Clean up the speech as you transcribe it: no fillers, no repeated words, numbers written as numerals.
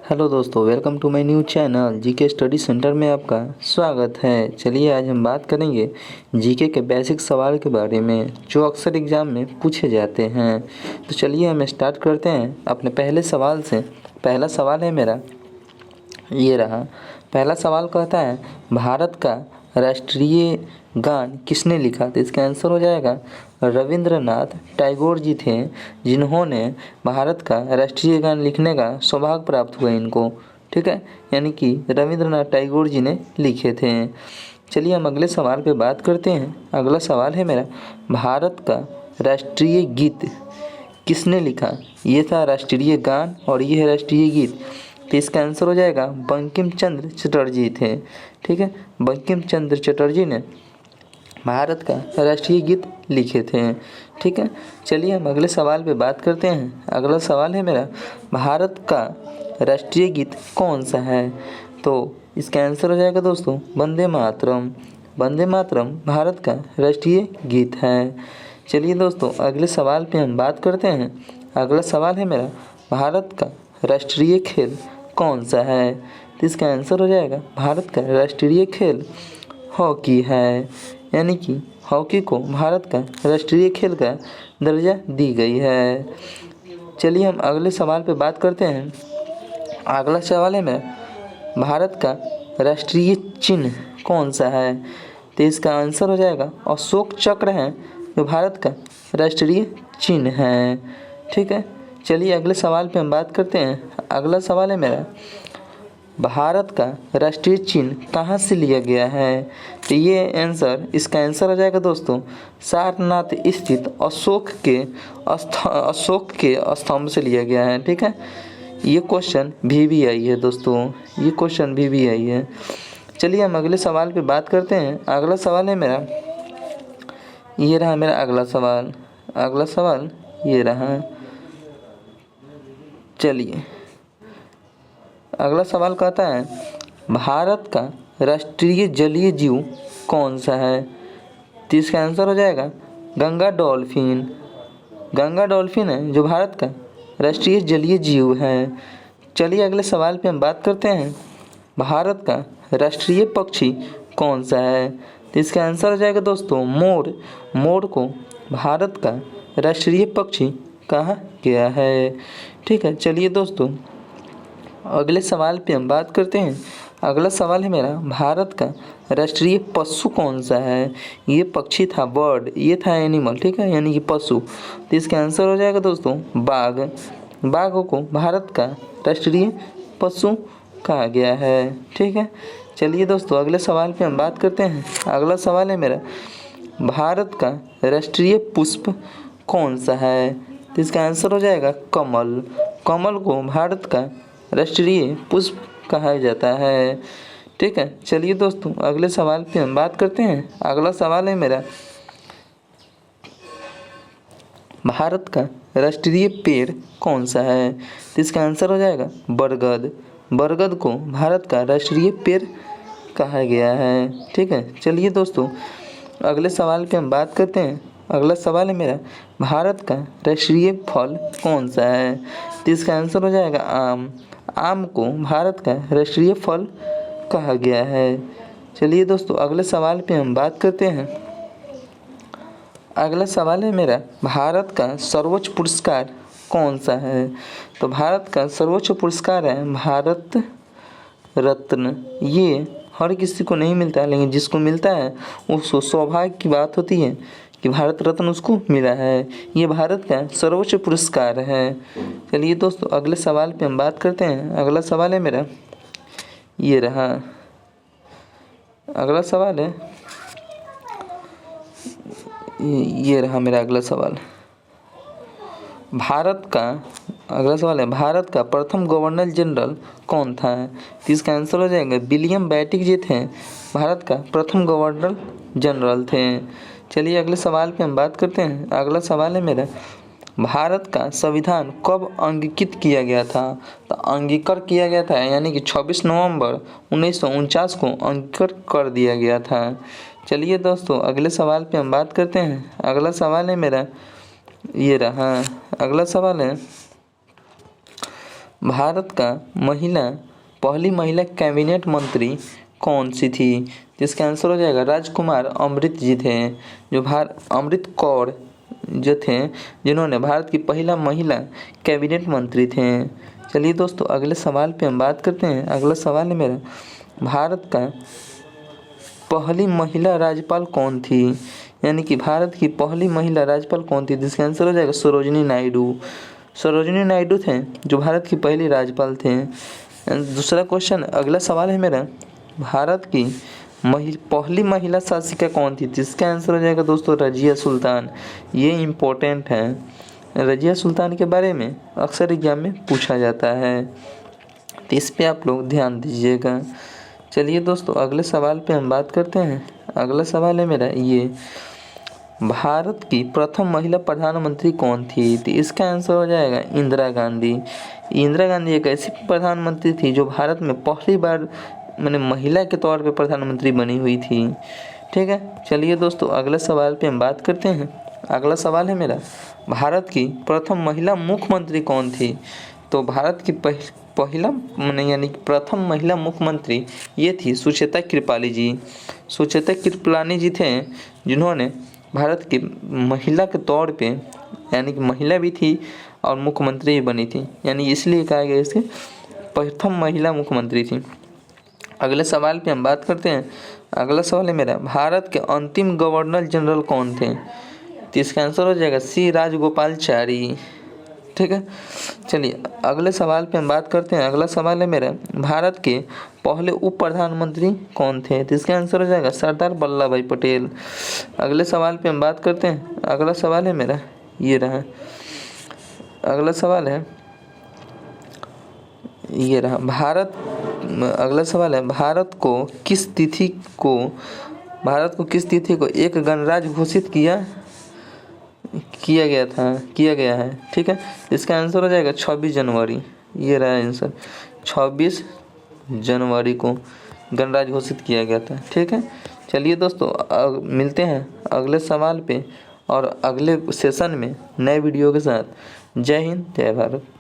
Hello दोस्तों, welcome to my new channel GK study centre में आपका स्वागत है। चलिए आज हम बात करेंगे जीके के बेसिक सवाल के बारे में जो अक्सर एग्ज़ाम में पूछे जाते हैं। तो चलिए हम स्टार्ट करते हैं अपने पहले सवाल से। पहला सवाल है मेरा ये रहा। पहला सवाल कहता है भारत का राष्ट्रीय गान किसने लिखा? तो इसका आंसर हो जाएगा रविंद्रनाथ टैगोर जी थे, जिन्होंने भारत का राष्ट्रीय गान लिखने का सौभाग्य प्राप्त हुआ इनको। ठीक है, यानी कि रविंद्रनाथ टैगोर जी ने लिखे थे। चलिए हम अगले सवाल पे बात करते हैं। अगला सवाल है मेरा भारत का राष्ट्रीय गीत किसने लिखा? ये था राष्ट्रीय गान और ये है राष्ट्रीय गीत। तो इसका आंसर हो जाएगा बंकिम चंद्र चटर्जी थे। ठीक है, बंकिम चंद्र चटर्जी ने भारत का राष्ट्रीय गीत लिखे थे। ठीक है, चलिए हम अगले सवाल पे बात करते हैं। अगला सवाल है मेरा भारत का राष्ट्रीय गीत कौन सा है? तो इसका आंसर हो जाएगा दोस्तों वंदे मातरम। वंदे मातरम भारत का राष्ट्रीय गीत है। चलिए दोस्तों अगले सवाल पे हम बात करते हैं। अगला सवाल है मेरा भारत का राष्ट्रीय खेल कौन सा है? तो इसका आंसर हो जाएगा भारत का राष्ट्रीय खेल हॉकी है, यानी कि हॉकी को भारत का राष्ट्रीय खेल का दर्जा दी गई है। चलिए हम अगले सवाल पे बात करते हैं। अगला सवाल है मेरा भारत का राष्ट्रीय चिन्ह कौन सा है? तो इसका आंसर हो जाएगा अशोक चक्र है, जो भारत का राष्ट्रीय चिन्ह है। ठीक है, चलिए अगले सवाल पे हम बात करते हैं। अगला सवाल है मेरा भारत का राष्ट्रीय चिन्ह कहाँ से लिया गया है? तो ये आंसर इसका आंसर हो जाएगा दोस्तों सारनाथ स्थित अशोक के स्तंभ से लिया गया है। ठीक है, ये क्वेश्चन भी आई है दोस्तों, ये क्वेश्चन भी आई है। चलिए हम अगले सवाल पे बात करते हैं। अगला सवाल है मेरा ये रहा मेरा अगला सवाल। अगला सवाल ये रहा। चलिए अगला सवाल कहता है भारत का राष्ट्रीय जलीय जीव कौन सा है? तो इसका आंसर हो जाएगा गंगा डॉल्फिन। गंगा डॉल्फिन है जो भारत का राष्ट्रीय जलीय जीव है। चलिए अगले सवाल पे हम बात करते हैं। भारत का राष्ट्रीय पक्षी कौन सा है? तो इसका आंसर हो जाएगा दोस्तों मोर। मोर को भारत का राष्ट्रीय पक्षी कहा गया है। ठीक है, चलिए दोस्तों अगले सवाल पे हम बात करते हैं। अगला सवाल है मेरा भारत का राष्ट्रीय पशु कौन सा है? ये पक्षी था बर्ड, ये था एनिमल। ठीक है, यानी कि पशु। तो इसका आंसर हो जाएगा दोस्तों बाघ। बाघ को भारत का राष्ट्रीय पशु कहा गया है। ठीक है, चलिए दोस्तों अगले सवाल पे हम बात करते हैं। अगला सवाल है मेरा भारत का राष्ट्रीय पुष्प कौन सा है? तो इसका आंसर हो जाएगा कमल। कमल को भारत का राष्ट्रीय पुष्प कहा जाता है। ठीक है, चलिए दोस्तों अगले सवाल पे हम बात करते हैं। अगला सवाल है मेरा भारत का राष्ट्रीय पेड़ कौन सा है? तो इसका आंसर हो जाएगा बरगद। बरगद को भारत का राष्ट्रीय पेड़ कहा गया है। ठीक है, चलिए दोस्तों अगले सवाल पे हम बात करते हैं। अगला सवाल है मेरा भारत का राष्ट्रीय फल कौन सा है? तो इसका आंसर हो जाएगा आम। आम को भारत का राष्ट्रीय फल कहा गया है। चलिए दोस्तों अगले सवाल पे हम बात करते हैं। अगला सवाल है मेरा भारत का सर्वोच्च पुरस्कार कौन सा है? तो भारत का सर्वोच्च पुरस्कार है भारत रत्न। ये हर किसी को नहीं मिलता है, लेकिन जिसको मिलता है उसको सौभाग्य की बात होती है कि भारत रत्न उसको मिला है। ये भारत का सर्वोच्च पुरस्कार है। चलिए दोस्तों अगले सवाल पे हम बात करते हैं। अगला सवाल है मेरा ये रहा। अगला सवाल है ये रहा मेरा अगला सवाल। अगला सवाल है भारत का प्रथम गवर्नर जनरल कौन था? तो इसका आंसर हो जाएगा विलियम बेंटिक जी थे, भारत का प्रथम गवर्नर जनरल थे। चलिए अगले सवाल पे हम बात करते हैं। अगला सवाल है मेरा भारत का संविधान कब अंगीकृत किया गया था? तो अंगीकृत किया गया था यानी कि 26 नवंबर 1949 को अंगीकृत कर दिया गया था। चलिए दोस्तों अगले सवाल पे हम बात करते हैं। अगला सवाल है मेरा ये रहा। अगला सवाल है भारत का पहली महिला कैबिनेट मंत्री कौन सी थी? जिसका आंसर हो जाएगा राजकुमार अमृत जी थे, अमृत कौर जो थे, जिन्होंने भारत की पहला महिला कैबिनेट मंत्री थे। चलिए दोस्तों अगले सवाल पे हम बात करते हैं। अगला सवाल है मेरा, भारत का पहली महिला राज्यपाल कौन थी? यानी कि भारत की पहली महिला राज्यपाल कौन थी? जिसका आंसर हो जाएगा सरोजिनी नायडू। सरोजिनी नायडू थे जो भारत की पहली राज्यपाल थे। दूसरा क्वेश्चन, अगला सवाल है मेरा, भारत की पहली महिला शासिका कौन थी? जिसका आंसर हो जाएगा दोस्तों रजिया सुल्तान। ये इम्पोर्टेंट है, रजिया सुल्तान के बारे में अक्सर एग्जाम में पूछा जाता है, तो इस पे आप लोग ध्यान दीजिएगा। चलिए दोस्तों अगले सवाल पे हम बात करते हैं। अगला सवाल है मेरा ये, भारत की प्रथम महिला प्रधानमंत्री कौन थी? तो इसका आंसर हो जाएगा इंदिरा गांधी। इंदिरा गांधी एक ऐसी प्रधानमंत्री थी जो भारत में पहली बार महिला के तौर पे प्रधानमंत्री बनी हुई थी। ठीक है, चलिए दोस्तों अगले सवाल पे हम बात करते हैं। अगला सवाल है मेरा, भारत की प्रथम महिला मुख्यमंत्री कौन थी? तो भारत की प्रथम महिला मुख्यमंत्री ये थी सुचेता कृपाली जी। सुचेता कृपलानी जी थे जिन्होंने भारत की महिला के तौर पे, यानी कि महिला भी थी और मुख्यमंत्री भी बनी थी, यानी इसलिए कहा गया इसके प्रथम महिला मुख्यमंत्री थी। अगले सवाल पे हम बात करते हैं। अगला सवाल है मेरा, भारत के अंतिम गवर्नर जनरल कौन थे? तो इसका आंसर हो जाएगा सी राजगोपालाचारी। ठीक है, चलिए अगले सवाल पे हम बात करते हैं। अगला सवाल है मेरा, भारत के पहले उप प्रधानमंत्री कौन थे? तो इसका आंसर हो जाएगा सरदार वल्लभ भाई पटेल। अगले सवाल पे हम बात करते हैं। अगला सवाल है मेरा ये रहा, अगला सवाल है ये रहा, अगला सवाल है, भारत को किस तिथि को एक गणराज्य घोषित किया गया है? ठीक है, इसका आंसर हो जाएगा 26 जनवरी। ये रहा आंसर, 26 जनवरी को गणराज्य घोषित किया गया था। ठीक है, चलिए दोस्तों मिलते हैं अगले सवाल पे और अगले सेशन में नए वीडियो के साथ। जय हिंद, जय भारत।